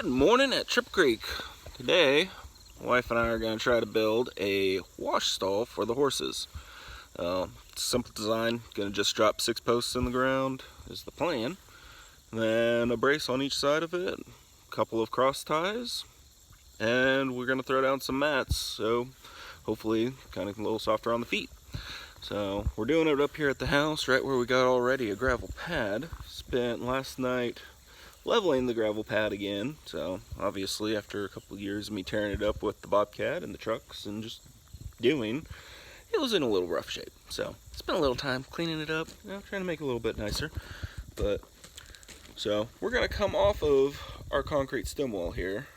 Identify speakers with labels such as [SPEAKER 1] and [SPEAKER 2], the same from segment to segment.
[SPEAKER 1] Good morning at Triple Creek. Today, my wife and I are going to try to build a wash stall for the horses. Simple design, going to just drop 6 posts in the ground is the plan. Then a brace on each side of it, a couple of cross ties, and we're going to throw down some mats, so hopefully kind of a little softer on the feet. So we're doing it up here at the house, right where we got already a gravel pad. Spent last night leveling the gravel pad again, so obviously after a couple of years of me tearing it up with the Bobcat and the trucks and just doing, it was in a little rough shape. So spent a little time cleaning it up, trying to make it a little bit nicer. But so we're gonna come off of our concrete stem wall here,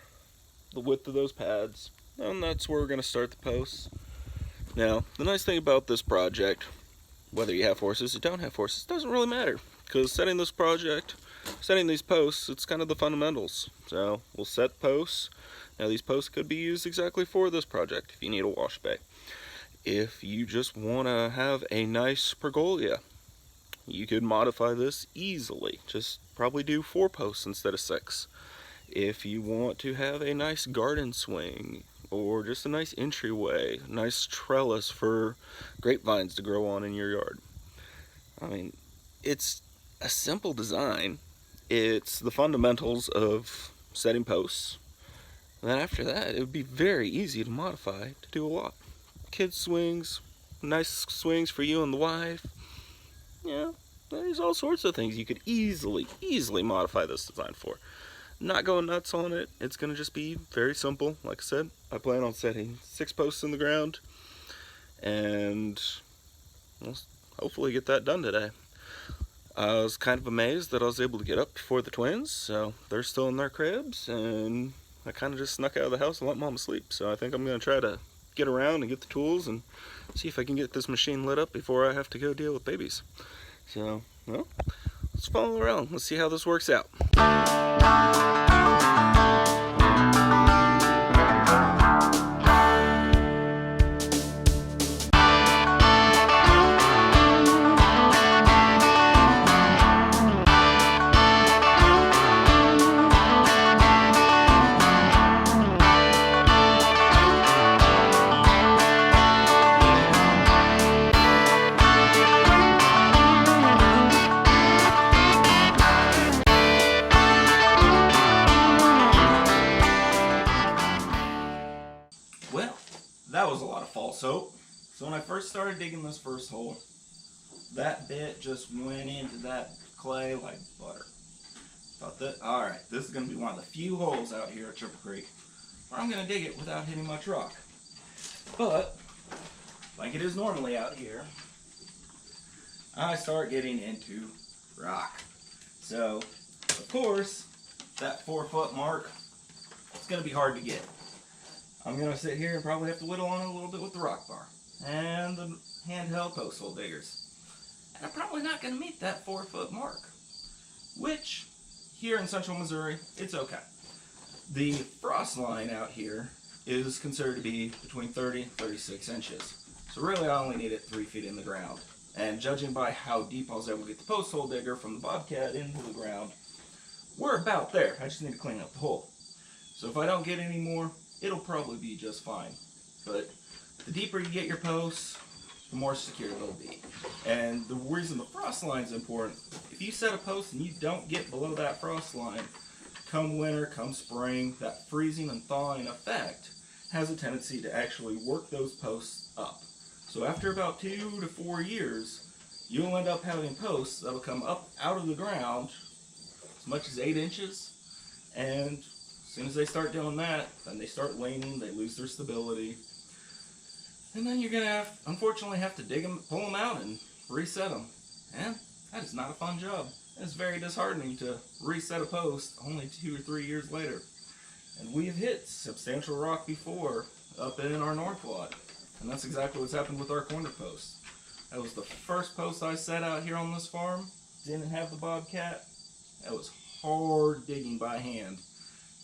[SPEAKER 1] the width of those pads, and that's where we're gonna start the posts. Now the nice thing about this project, whether you have horses or don't have horses, doesn't really matter, because setting these posts, it's kind of the fundamentals. So we'll set posts. Now these posts could be used exactly for this project if you need a wash bay. If you just want to have a nice pergola, you could modify this easily. Just probably do 4 posts instead of 6. If you want to have a nice garden swing, or just a nice entryway, nice trellis for grapevines to grow on in your yard. I mean, it's a simple design. It's the fundamentals of setting posts. And then after that, it would be very easy to modify to do a lot. Kids swings, nice swings for you and the wife. Yeah, there's all sorts of things you could easily modify this design for. Not going nuts on it. It's going to just be very simple. Like I said, I plan on setting 6 posts in the ground, and we'll hopefully get that done today. I was kind of amazed that I was able to get up before the twins, so they're still in their cribs, and I kind of just snuck out of the house and let Mama sleep. So I think I'm going to try to get around and get the tools and see if I can get this machine lit up before I have to go deal with babies. So, well, let's follow around. Let's see how this works out. Well, that was a lot of false hope. So when I first started digging this first hole, that bit just went into that clay like butter. Thought that, alright, this is going to be one of the few holes out here at Triple Creek where I'm going to dig it without hitting much rock. But, like it is normally out here, I start getting into rock. So, of course, that 4-foot mark, it's going to be hard to get. I'm going to sit here and probably have to whittle on it a little bit with the rock bar and the handheld post hole diggers. And I'm probably not going to meet that 4-foot mark, which here in central Missouri, it's okay. The frost line out here is considered to be between 30 and 36 inches. So really I only need it 3 feet in the ground. And judging by how deep I was able to get the post hole digger from the Bobcat into the ground, we're about there. I just need to clean up the hole. So if I don't get any more, it'll probably be just fine. But the deeper you get your posts, the more secure they'll be. And the reason the frost line is important, if you set a post and you don't get below that frost line, come winter, come spring, that freezing and thawing effect has a tendency to actually work those posts up. So after about 2 to 4 years, you'll end up having posts that'll come up out of the ground as much as 8 inches, and as soon as they start doing that, then they start waning, they lose their stability, and then you're going to unfortunately have to dig them, pull them out, and reset them. And that is not a fun job. It's very disheartening to reset a post only 2 or 3 years later. And we have hit substantial rock before up in our north lot, and that's exactly what's happened with our corner post. That was the first post I set out here on this farm. Didn't have the Bobcat. That was hard digging by hand.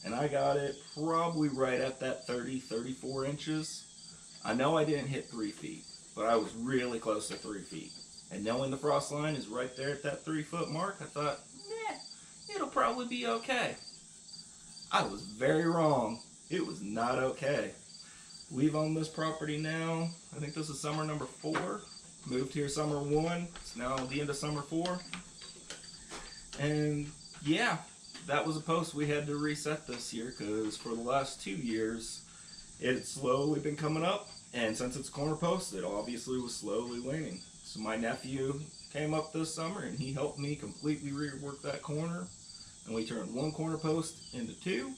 [SPEAKER 1] And I got it probably right at that 34 inches. I know I didn't hit 3 feet, but I was really close to 3 feet. And knowing the frost line is right there at that 3-foot mark, I thought, it'll probably be okay. I was very wrong. It was not okay. We've owned this property now, I think this is summer number 4. Moved here summer 1, it's now the end of summer 4. And yeah, that was a post we had to reset this year because for the last 2 years, it's slowly been coming up. And since it's a corner post, it obviously was slowly waning. So my nephew came up this summer and he helped me completely rework that corner. And we turned 1 corner post into 2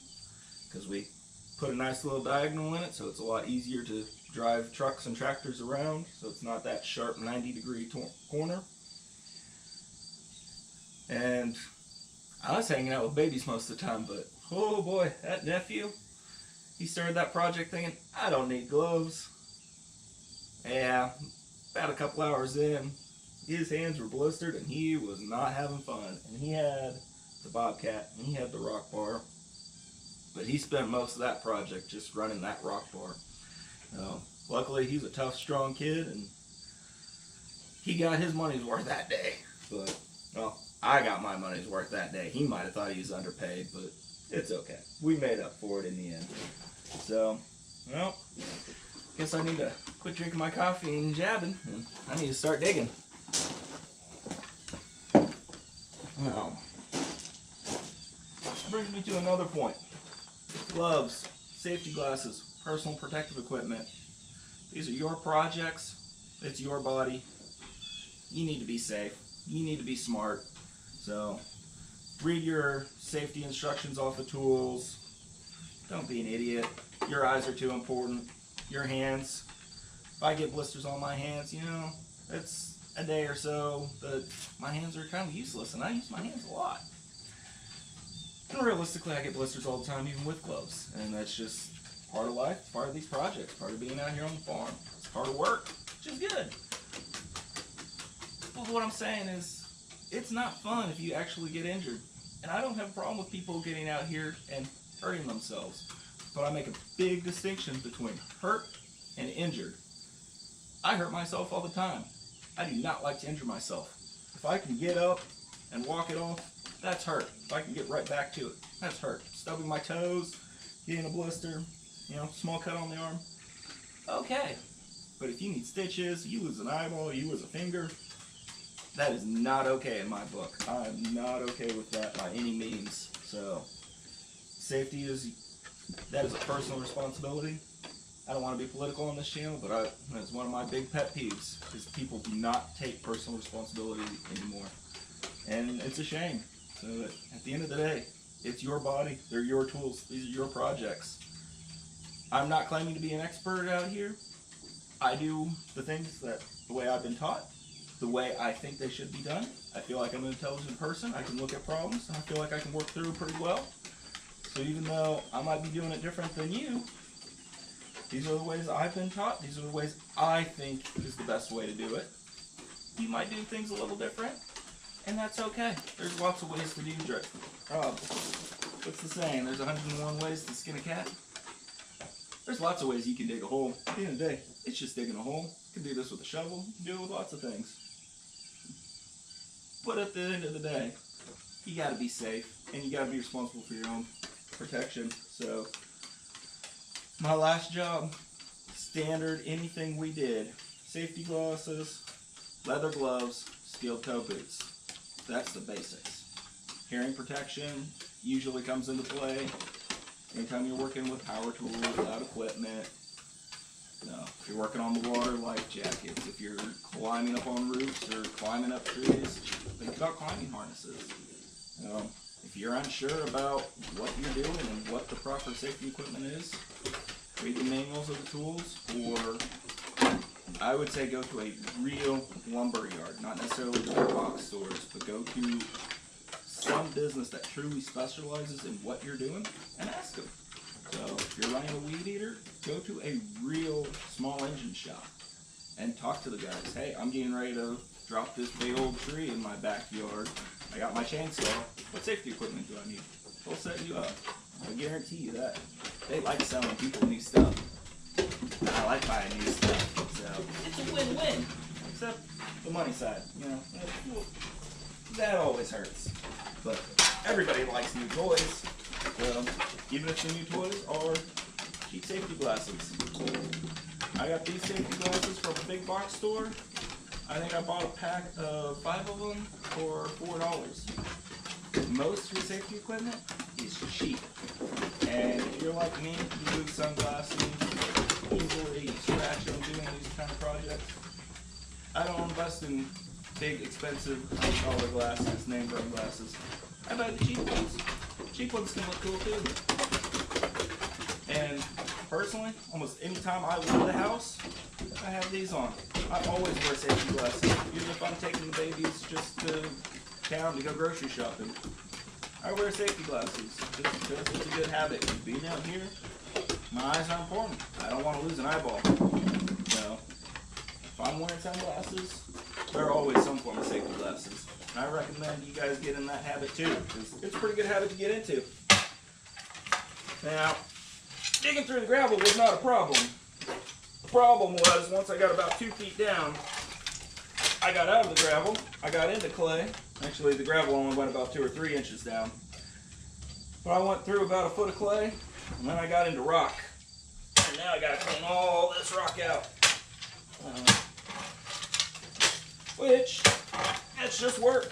[SPEAKER 1] because we put a nice little diagonal in it, so it's a lot easier to drive trucks and tractors around, so it's not that sharp 90-degree corner. And I was hanging out with babies most of the time, but oh boy, that nephew, he started that project thinking, I don't need gloves. Yeah, about a couple hours in, his hands were blistered and he was not having fun. And he had the Bobcat and he had the rock bar. But he spent most of that project just running that rock bar. Luckily, he's a tough, strong kid, and he got his money's worth that day. But, well, I got my money's worth that day. He might have thought he was underpaid, but it's okay. We made up for it in the end. So, well, guess I need to quit drinking my coffee and jabbing, and I need to start digging. Well, this brings me to another point. Gloves, safety glasses, personal protective equipment. These are your projects. It's your body. You need to be safe. You need to be smart. So, read your safety instructions off the tools. Don't be an idiot. Your eyes are too important. Your hands. If I get blisters on my hands, you know, it's a day or so that my hands are kind of useless, and I use my hands a lot. And realistically, I get blisters all the time, even with gloves. And that's just part of life, part of these projects, part of being out here on the farm. It's part of work, which is good. But what I'm saying is, it's not fun if you actually get injured. And I don't have a problem with people getting out here and hurting themselves. But I make a big distinction between hurt and injured. I hurt myself all the time. I do not like to injure myself. If I can get up and walk it off, that's hurt. If I can get right back to it, that's hurt. Stubbing my toes, getting a blister, you know, small cut on the arm, okay. But if you need stitches, you lose an eyeball, you lose a finger, that is not okay in my book. I'm not okay with that by any means. So, safety that is a personal responsibility. I don't want to be political on this channel, but that's one of my big pet peeves, is people do not take personal responsibility anymore. And it's a shame. So that at the end of the day, it's your body, they're your tools, these are your projects. I'm not claiming to be an expert out here. I do the things the way I've been taught, the way I think they should be done. I feel like I'm an intelligent person, I can look at problems, and I feel like I can work through pretty well. So even though I might be doing it different than you, these are the ways I've been taught, these are the ways I think is the best way to do it. You might do things a little different, and that's okay. There's lots of ways to do it. What's the saying? There's 101 ways to skin a cat. There's lots of ways you can dig a hole. At the end of the day, it's just digging a hole. You can do this with a shovel. You can do it with lots of things. But at the end of the day, you gotta be safe, and you gotta be responsible for your own protection. So, my last job, standard anything we did, safety glasses, leather gloves, steel toe boots. That's the basics. Hearing protection usually comes into play anytime you're working with power tools, loud equipment. If you're working on the water, life jackets. If you're climbing up on roofs or climbing up trees, think about climbing harnesses. If you're unsure about what you're doing and what the proper safety equipment is, read the manuals of the tools, or I would say go to a real lumber yard, not necessarily the big box stores, but go to some business that truly specializes in what you're doing and ask them. So if you're running a weed eater, go to a real small engine shop and talk to the guys. Hey, I'm getting ready to drop this big old tree in my backyard. I got my chainsaw. What safety equipment do I need? They'll set you up. I guarantee you that. They like selling people new stuff. I like buying new stuff. So it's a win-win. Except the money side, you know. That always hurts. But everybody likes new toys. Even if the new toys are cheap safety glasses. I got these safety glasses from a big box store. I think I bought a pack of 5 of them for $4. Most of your safety equipment is cheap. And if you're like me, you lose sunglasses easily, you scratch them doing these kind of projects. I don't invest in big, expensive, $100 glasses, name brand glasses. I buy the cheap ones. Cheap ones can look cool too. And personally, almost any time I leave the house, I have these on. I always wear safety glasses, even if I'm taking the babies just to town to go grocery shopping. I wear safety glasses just because it's a good habit. Being out here, my eyes are important. I don't want to lose an eyeball. So, if I'm wearing sunglasses, there are always some form of safety glasses. And I recommend you guys get in that habit too, because it's a pretty good habit to get into. Now, digging through the gravel was not a problem. The problem was, once I got about 2 feet down, I got out of the gravel, I got into clay. Actually, the gravel only went about 2 or 3 inches down. But I went through about a foot of clay, and then I got into rock. And now I got to clean all this rock out. Which, that's just work.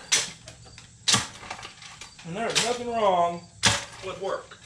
[SPEAKER 1] And there's nothing wrong with work.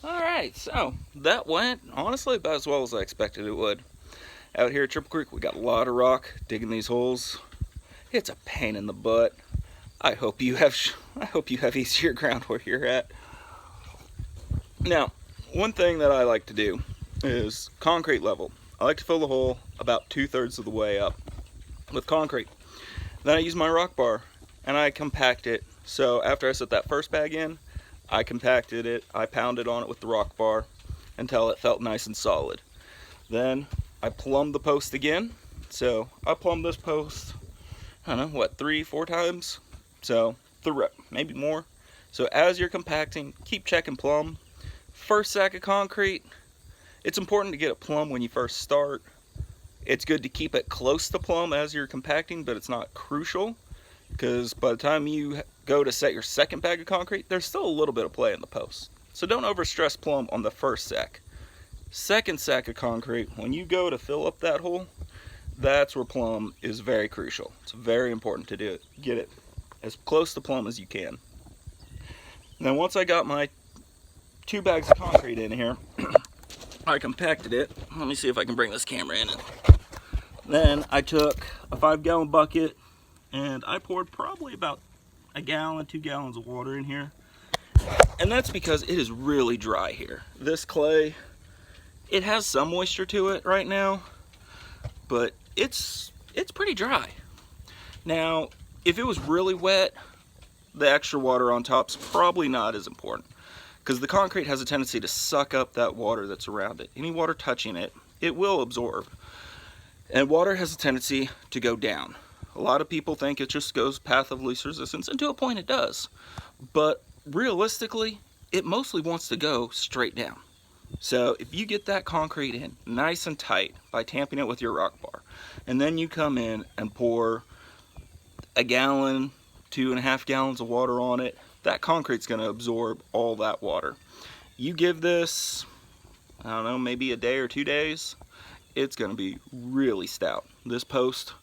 [SPEAKER 1] Alright, so that went honestly about as well as I expected it would. Out here at Triple Creek we got a lot of rock digging these holes. It's a pain in the butt. I hope you have easier ground where you're at. Now, one thing that I like to do is concrete level. I like to fill the hole about 2/3 of the way up with concrete. Then I use my rock bar and I compact it. So after I set that first bag in, I compacted it, I pounded on it with the rock bar until it felt nice and solid. Then I plumbed the post again. So I plumbed this post, I don't know, what, 3-4 times? So, maybe more. So as you're compacting, keep checking plumb. First sack of concrete, it's important to get it plumb when you first start. It's good to keep it close to plumb as you're compacting, but it's not crucial, because by the time you go to set your second bag of concrete, there's still a little bit of play in the post. So don't overstress plumb on the first sack. Second sack of concrete, when you go to fill up that hole, that's where plumb is very crucial. It's very important to do it. Get it as close to plumb as you can. Now once I got my 2 bags of concrete in here, I compacted it. Let me see if I can bring this camera in. Then I took a 5-gallon bucket and I poured probably about 1 gallon, 2 gallons of water in here. And that's because it is really dry here. This clay, it has some moisture to it right now, but it's pretty dry. Now, if it was really wet, the extra water on top's probably not as important, because the concrete has a tendency to suck up that water that's around it. Any water touching it, it will absorb. And water has a tendency to go down. A lot of people think it just goes path of least resistance, and to a point it does. But realistically, it mostly wants to go straight down. So if you get that concrete in nice and tight by tamping it with your rock bar, and then you come in and pour 1 gallon, 2.5 gallons of water on it, that concrete's going to absorb all that water. You give this, I don't know, maybe a day or 2 days, it's going to be really stout. This post,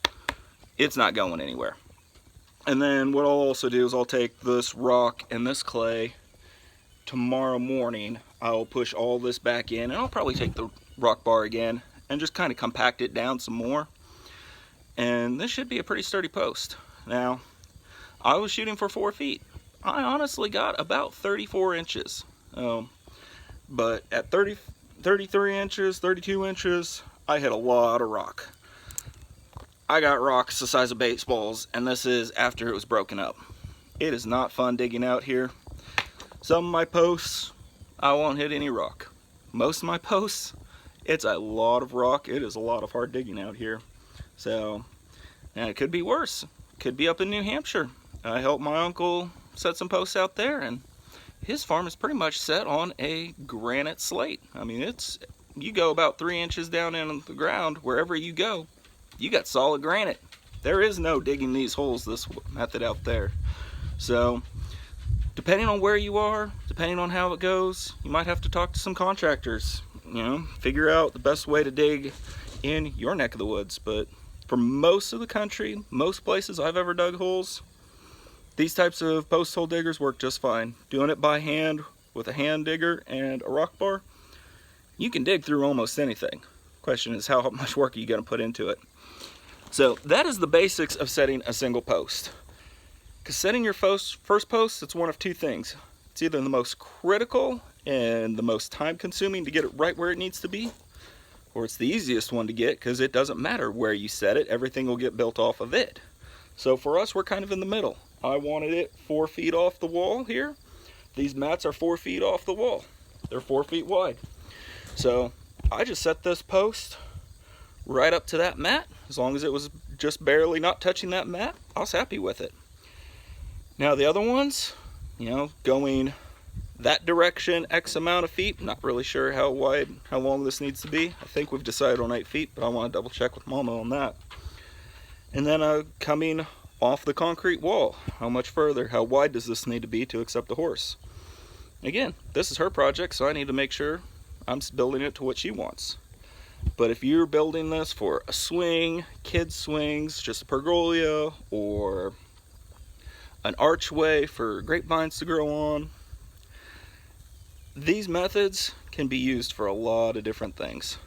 [SPEAKER 1] it's not going anywhere. And then what I'll also do is I'll take this rock and this clay tomorrow morning. I'll push all this back in, and I'll probably take the rock bar again and just kind of compact it down some more. And this should be a pretty sturdy post. Now, I was shooting for 4 feet. I honestly got about 34 inches. But at 33 inches, 32 inches, I hit a lot of rock. I got rocks the size of baseballs, and this is after it was broken up. It is not fun digging out here. Some of my posts, I won't hit any rock. Most of my posts, it's a lot of rock. It is a lot of hard digging out here. So, and it could be worse. Could be up in New Hampshire. I helped my uncle set some posts out there, and his farm is pretty much set on a granite slate. I mean, you go about 3 inches down in the ground, wherever you go, you got solid granite. There is no digging these holes this method out there. So, depending on where you are, depending on how it goes, you might have to talk to some contractors, you know, figure out the best way to dig in your neck of the woods. But for most of the country, most places I've ever dug holes, these types of post hole diggers work just fine. Doing it by hand with a hand digger and a rock bar, you can dig through almost anything. Question is, how much work are you going to put into it? So that is the basics of setting a single post. Because setting your first post, it's one of two things. It's either the most critical and the most time consuming to get it right where it needs to be, or it's the easiest one to get because it doesn't matter where you set it, everything will get built off of it. So for us, we're kind of in the middle. I wanted it 4 feet off the wall here. These mats are 4 feet off the wall. They're 4 feet wide. So I just set this post right up to that mat. As long as it was just barely not touching that mat, I was happy with it. Now the other ones, you know, going that direction X amount of feet, not really sure how wide, how long this needs to be. I think we've decided on 8 feet, but I want to double check with Mama on that. And then coming off the concrete wall, how much further, how wide does this need to be to accept a horse? Again, this is her project, so I need to make sure I'm building it to what she wants. But if you're building this for a swing, kids swings, just a pergola, or an archway for grapevines to grow on, these methods can be used for a lot of different things.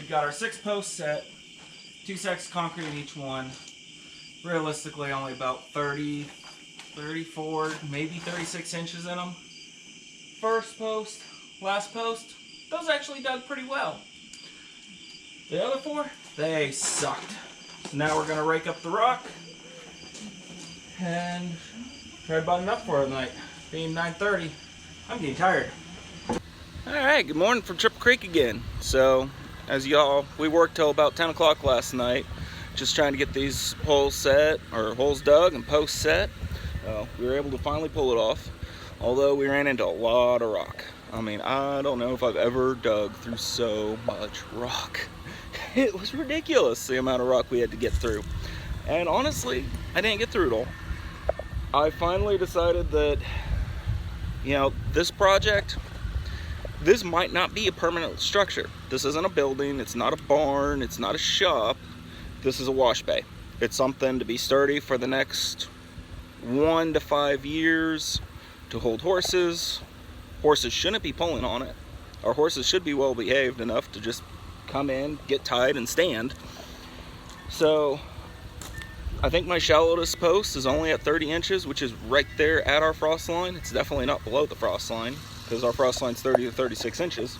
[SPEAKER 1] we've got our 6 posts set, 2 sacks of concrete in each one. Realistically, only about 30, 34, maybe 36 inches in them. First post, last post, those actually dug pretty well. The other 4, they sucked. So now we're gonna rake up the rock and try to button up for the night. Being 9:30, I'm getting tired. All right, good morning from Triple Creek again. So, as y'all, we worked till about 10 o'clock last night, just trying to get these holes set, or holes dug and posts set. We were able to finally pull it off, although we ran into a lot of rock. I mean, I don't know if I've ever dug through so much rock. It was ridiculous, the amount of rock we had to get through. And honestly, I didn't get through it all. I finally decided that, you know, this project, this might not be a permanent structure. This isn't a building, it's not a barn, it's not a shop. This is a wash bay. It's something to be sturdy for the next 1 to 5 years, to hold horses. Horses shouldn't be pulling on it. Our horses should be well behaved enough to just come in, get tied, and stand. So I think my shallowest post is only at 30 inches, which is right there at our frost line. It's definitely not below the frost line, because our frost line's 30 to 36 inches.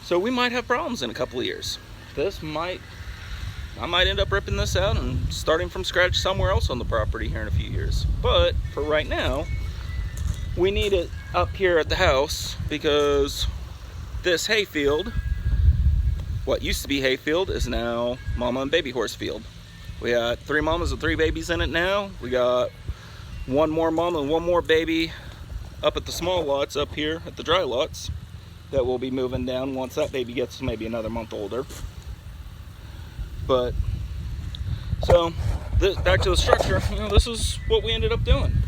[SPEAKER 1] So we might have problems in a couple of years. I might end up ripping this out and starting from scratch somewhere else on the property here in a few years. But for right now, we need it up here at the house, because this hayfield, what used to be hayfield, is now mama and baby horse field. We got 3 mamas and 3 babies in it now. We got 1 more mama and 1 more baby up at the small lots up here at the dry lots that we'll be moving down once that baby gets maybe another month older. But so back to the structure, you know, this is what we ended up doing.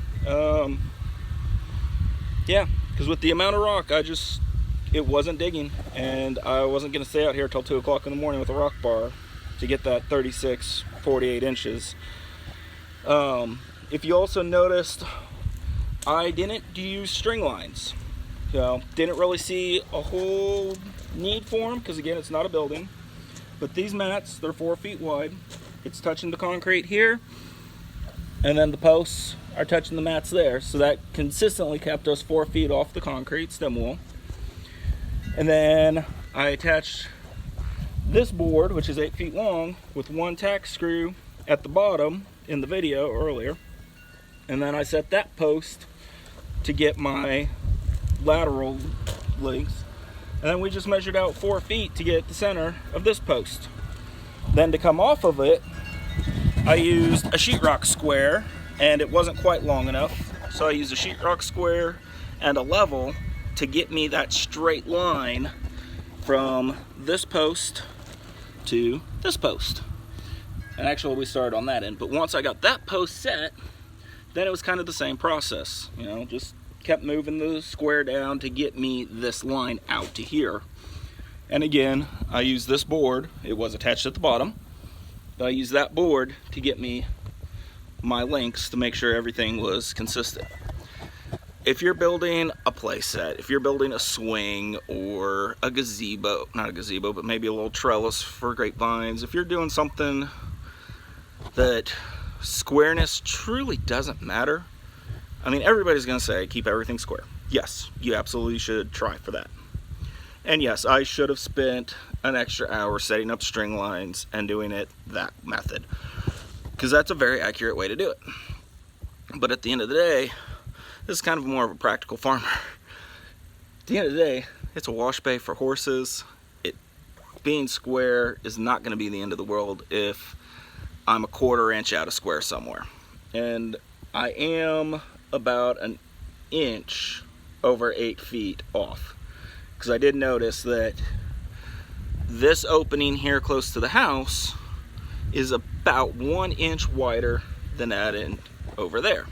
[SPEAKER 1] Yeah, because with the amount of rock, it wasn't digging, and I wasn't going to stay out here till 2 o'clock in the morning with a rock bar to get that 36, 48 inches. If you also noticed, I didn't use string lines. So, didn't really see a whole need for them, because again, it's not a building. But these mats, they're 4 feet wide. It's touching the concrete here, and then the posts are touching the mats there. So that consistently kept us 4 feet off the concrete stem wall. And then I attached this board, which is 8 feet long, with 1 tack screw at the bottom in the video earlier. And then I set that post to get my lateral length. And then we just measured out 4 feet to get the center of this post. Then to come off of it, I used a sheetrock square, and it wasn't quite long enough. So I used a sheetrock square and a level to get me that straight line from this post to this post. And actually we started on that end, but once I got that post set, then it was kind of the same process, you know, just kept moving the square down to get me this line out to here. And again, I used this board, it was attached at the bottom, but I used that board to get me my lengths to make sure everything was consistent. If you're building a play set, if you're building a swing or a gazebo, not a gazebo, but maybe a little trellis for grapevines, if you're doing something that squareness truly doesn't matter, I mean, everybody's gonna say keep everything square. Yes, you absolutely should try for that. And yes, I should have spent an extra hour setting up string lines and doing it that method, because that's a very accurate way to do it. But at the end of the day, this is kind of more of a practical farmer. At the end of the day, it's a wash bay for horses. It being square is not going to be the end of the world if I'm a 1/4 inch out of square somewhere. And I am about an inch over 8 feet off, because I did notice that this opening here close to the house is about 1 inch wider than that end over there.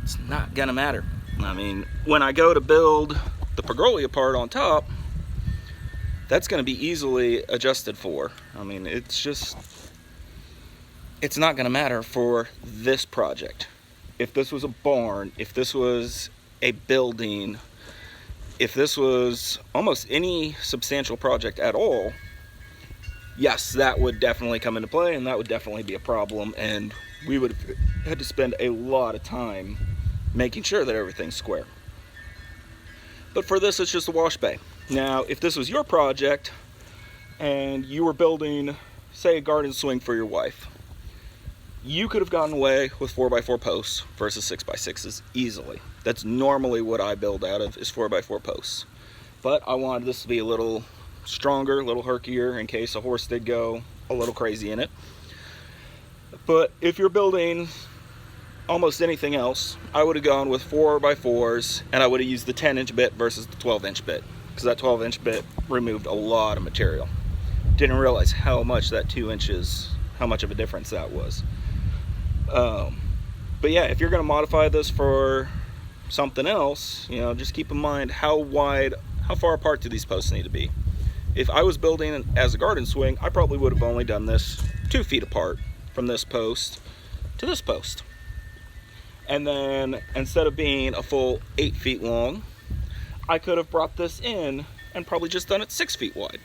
[SPEAKER 1] It's not gonna matter. I mean, when I go to build the pergola part on top, that's gonna be easily adjusted for. I mean, it's not gonna matter for this project. If this was a barn, if this was a building, if this was almost any substantial project at all, yes, that would definitely come into play, and that would definitely be a problem, and we would have had to spend a lot of time making sure that everything's square. But for this, it's just a wash bay. Now, if this was your project and you were building, say, a garden swing for your wife, you could have gotten away with 4x4 posts versus 6x6s easily. That's normally what I build out of, is 4x4 posts. But I wanted this to be a little stronger, a little herkier, in case a horse did go a little crazy in it. But if you're building almost anything else, I would have gone with 4x4s, and I would have used the 10-inch bit versus the 12-inch bit, because that 12-inch bit removed a lot of material. Didn't realize how much that 2 inches, how much of a difference that was. But yeah, if you're going to modify this for something else, you know, just keep in mind how far apart do these posts need to be. If I was building as a garden swing, I probably would have only done this 2 feet apart from this post to this post. And then instead of being a full 8 feet long, I could have brought this in and probably just done it 6 feet wide.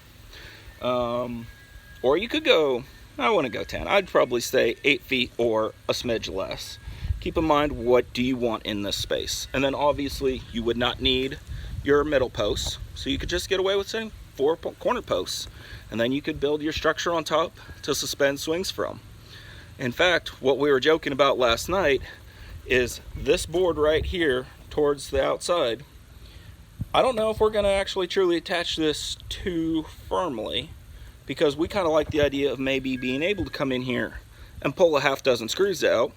[SPEAKER 1] Or you could go, I wouldn't go 10. I'd probably say 8 feet or a smidge less. Keep in mind, what do you want in this space? And then obviously you would not need your middle posts, so you could just get away with saying 4 corner posts, and then you could build your structure on top to suspend swings from. In fact, what we were joking about last night is this board right here towards the outside. I don't know if we're going to actually truly attach this too firmly, because we kind of like the idea of maybe being able to come in here and pull a half dozen screws out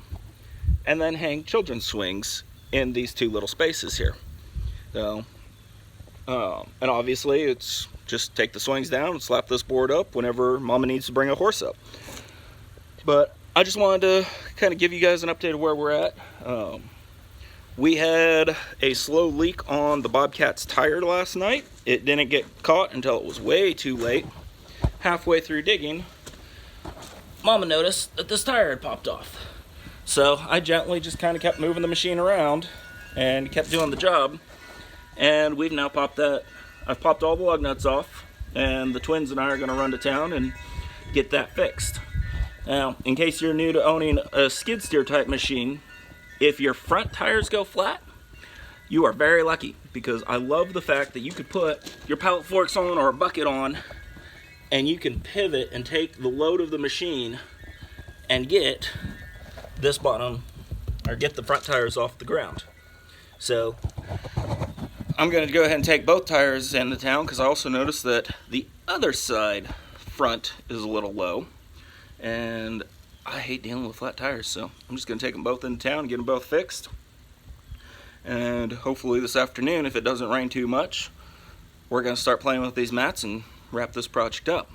[SPEAKER 1] and then hang children's swings in these 2 little spaces here. So, and obviously it's just take the swings down and slap this board up whenever mama needs to bring a horse up. But I just wanted to kind of give you guys an update of where we're at. We had a slow leak on the Bobcat's tire last night. It didn't get caught until it was way too late. Halfway through digging, mama noticed that this tire had popped off. So I gently just kind of kept moving the machine around and kept doing the job. And we've now popped that. I've popped all the lug nuts off, and the twins and I are going to run to town and get that fixed. Now, in case you're new to owning a skid steer type machine, if your front tires go flat, you are very lucky, because I love the fact that you could put your pallet forks on or a bucket on, and you can pivot and take the load of the machine and get this bottom, or get the front tires off the ground. So I'm going to go ahead and take both tires into town, because I also noticed that the other side front is a little low, and I hate dealing with flat tires, so I'm just going to take them both into town and get them both fixed. And hopefully this afternoon, if it doesn't rain too much, we're going to start playing with these mats and wrap this project up.